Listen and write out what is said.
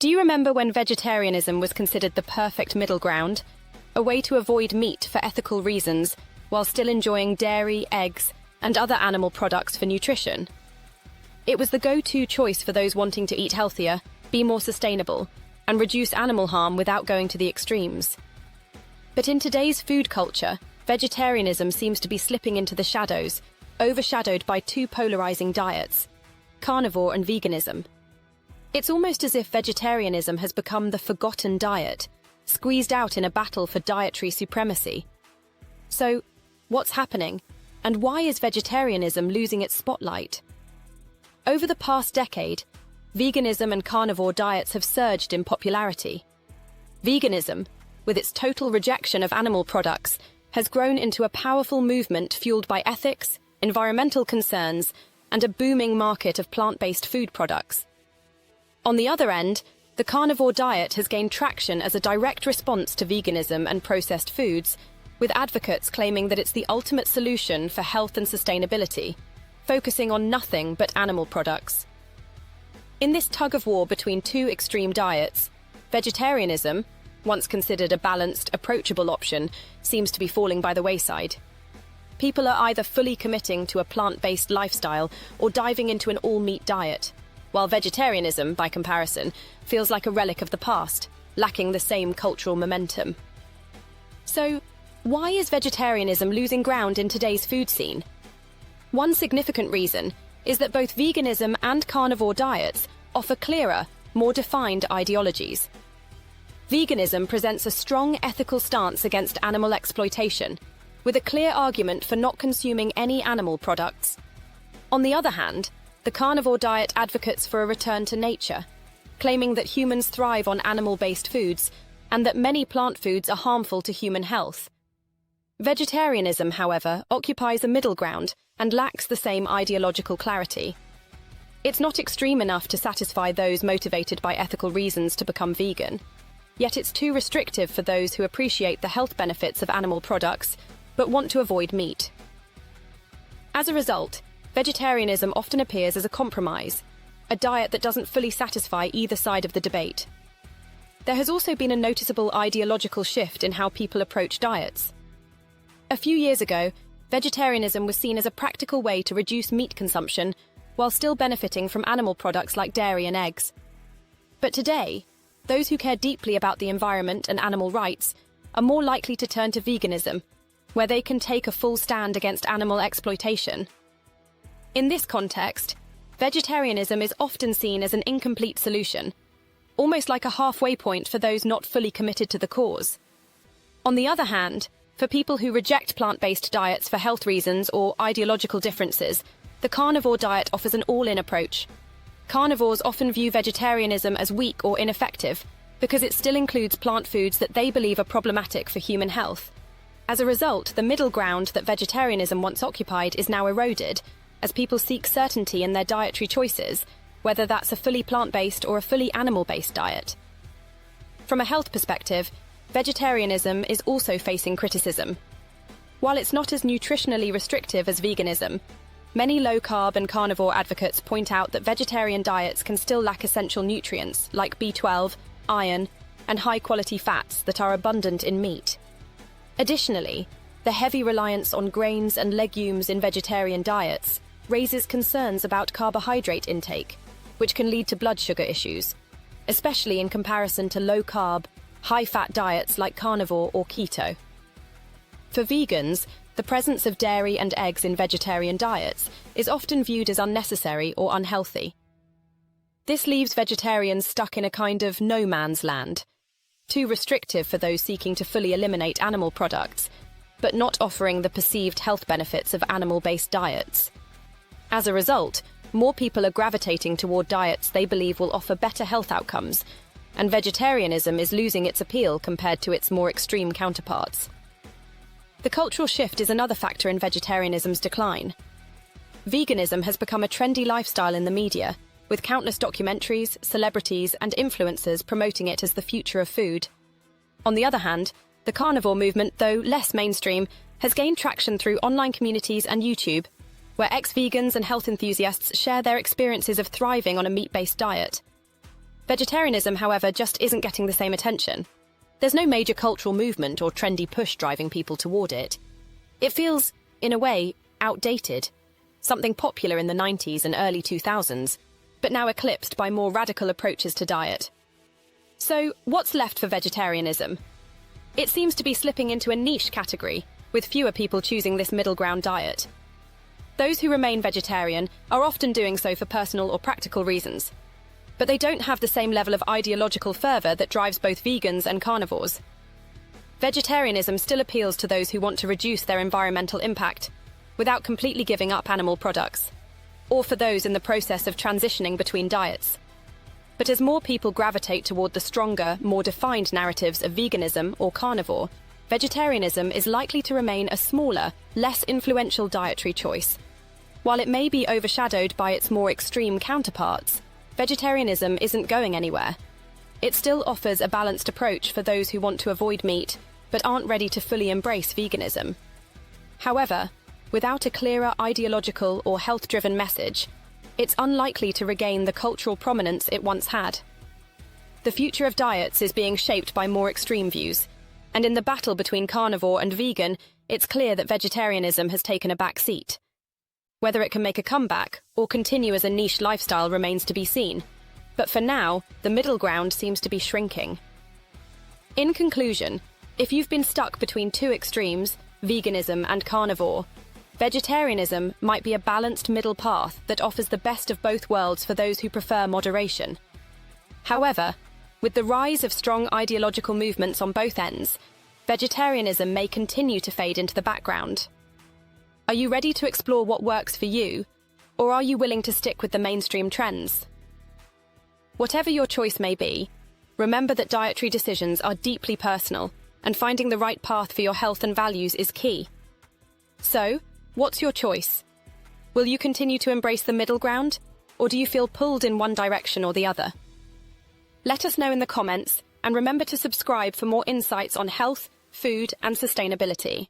Do you remember when vegetarianism was considered the perfect middle ground? A way to avoid meat for ethical reasons, while still enjoying dairy, eggs, and other animal products for nutrition. It was the go-to choice for those wanting to eat healthier, be more sustainable, and reduce animal harm without going to the extremes. But in today's food culture, vegetarianism seems to be slipping into the shadows, overshadowed by two polarizing diets: carnivore and veganism. It's almost as if vegetarianism has become the forgotten diet, squeezed out in a battle for dietary supremacy. So, what's happening, and why is vegetarianism losing its spotlight? Over the past decade, veganism and carnivore diets have surged in popularity. Veganism, with its total rejection of animal products, has grown into a powerful movement fueled by ethics, environmental concerns, and a booming market of plant-based food products. On the other end, the carnivore diet has gained traction as a direct response to veganism and processed foods, with advocates claiming that it's the ultimate solution for health and sustainability, focusing on nothing but animal products. In this tug-of-war between two extreme diets, vegetarianism, once considered a balanced, approachable option, seems to be falling by the wayside. People are either fully committing to a plant-based lifestyle or diving into an all-meat diet, while vegetarianism, by comparison, feels like a relic of the past, lacking the same cultural momentum. So, why is vegetarianism losing ground in today's food scene? One significant reason is that both veganism and carnivore diets offer clearer, more defined ideologies. Veganism presents a strong ethical stance against animal exploitation, with a clear argument for not consuming any animal products. On the other hand, the carnivore diet advocates for a return to nature, claiming that humans thrive on animal-based foods and that many plant foods are harmful to human health. Vegetarianism, however, occupies a middle ground and lacks the same ideological clarity. It's not extreme enough to satisfy those motivated by ethical reasons to become vegan, yet it's too restrictive for those who appreciate the health benefits of animal products but want to avoid meat. As a result, vegetarianism often appears as a compromise, a diet that doesn't fully satisfy either side of the debate. There has also been a noticeable ideological shift in how people approach diets. A few years ago, vegetarianism was seen as a practical way to reduce meat consumption while still benefiting from animal products like dairy and eggs. But today, those who care deeply about the environment and animal rights are more likely to turn to veganism, where they can take a full stand against animal exploitation. In this context, vegetarianism is often seen as an incomplete solution, almost like a halfway point for those not fully committed to the cause. On the other hand, for people who reject plant-based diets for health reasons or ideological differences, the carnivore diet offers an all-in approach. Carnivores often view vegetarianism as weak or ineffective because it still includes plant foods that they believe are problematic for human health. As a result, the middle ground that vegetarianism once occupied is now eroded, as people seek certainty in their dietary choices, whether that's a fully plant-based or a fully animal-based diet. From a health perspective, vegetarianism is also facing criticism. While it's not as nutritionally restrictive as veganism, many low-carb and carnivore advocates point out that vegetarian diets can still lack essential nutrients like B12, iron, and high-quality fats that are abundant in meat. Additionally, the heavy reliance on grains and legumes in vegetarian diets raises concerns about carbohydrate intake, which can lead to blood sugar issues, especially in comparison to low-carb, high-fat diets like carnivore or keto. For vegans, the presence of dairy and eggs in vegetarian diets is often viewed as unnecessary or unhealthy. This leaves vegetarians stuck in a kind of no man's land, too restrictive for those seeking to fully eliminate animal products, but not offering the perceived health benefits of animal-based diets. As a result, more people are gravitating toward diets they believe will offer better health outcomes, and vegetarianism is losing its appeal compared to its more extreme counterparts. The cultural shift is another factor in vegetarianism's decline. Veganism has become a trendy lifestyle in the media, with countless documentaries, celebrities, and influencers promoting it as the future of food. On the other hand, the carnivore movement, though less mainstream, has gained traction through online communities and YouTube, where ex-vegans and health enthusiasts share their experiences of thriving on a meat-based diet. Vegetarianism, however, just isn't getting the same attention. There's no major cultural movement or trendy push driving people toward it. It feels, in a way, outdated, something popular in the 90s and early 2000s, but now eclipsed by more radical approaches to diet. So, what's left for vegetarianism? It seems to be slipping into a niche category, with fewer people choosing this middle ground diet. Those who remain vegetarian are often doing so for personal or practical reasons, but they don't have the same level of ideological fervour that drives both vegans and carnivores. Vegetarianism still appeals to those who want to reduce their environmental impact without completely giving up animal products, or for those in the process of transitioning between diets. But as more people gravitate toward the stronger, more defined narratives of veganism or carnivore, vegetarianism is likely to remain a smaller, less influential dietary choice. While it may be overshadowed by its more extreme counterparts, vegetarianism isn't going anywhere. It still offers a balanced approach for those who want to avoid meat, but aren't ready to fully embrace veganism. However, without a clearer ideological or health-driven message, it's unlikely to regain the cultural prominence it once had. The future of diets is being shaped by more extreme views, and in the battle between carnivore and vegan, it's clear that vegetarianism has taken a back seat. Whether it can make a comeback or continue as a niche lifestyle remains to be seen, but for now, the middle ground seems to be shrinking. In conclusion, if you've been stuck between two extremes, veganism and carnivore, vegetarianism might be a balanced middle path that offers the best of both worlds for those who prefer moderation. However, with the rise of strong ideological movements on both ends, vegetarianism may continue to fade into the background. Are you ready to explore what works for you, or are you willing to stick with the mainstream trends? Whatever your choice may be, remember that dietary decisions are deeply personal, and finding the right path for your health and values is key. So, what's your choice? Will you continue to embrace the middle ground, or do you feel pulled in one direction or the other? Let us know in the comments, and remember to subscribe for more insights on health, food, and sustainability.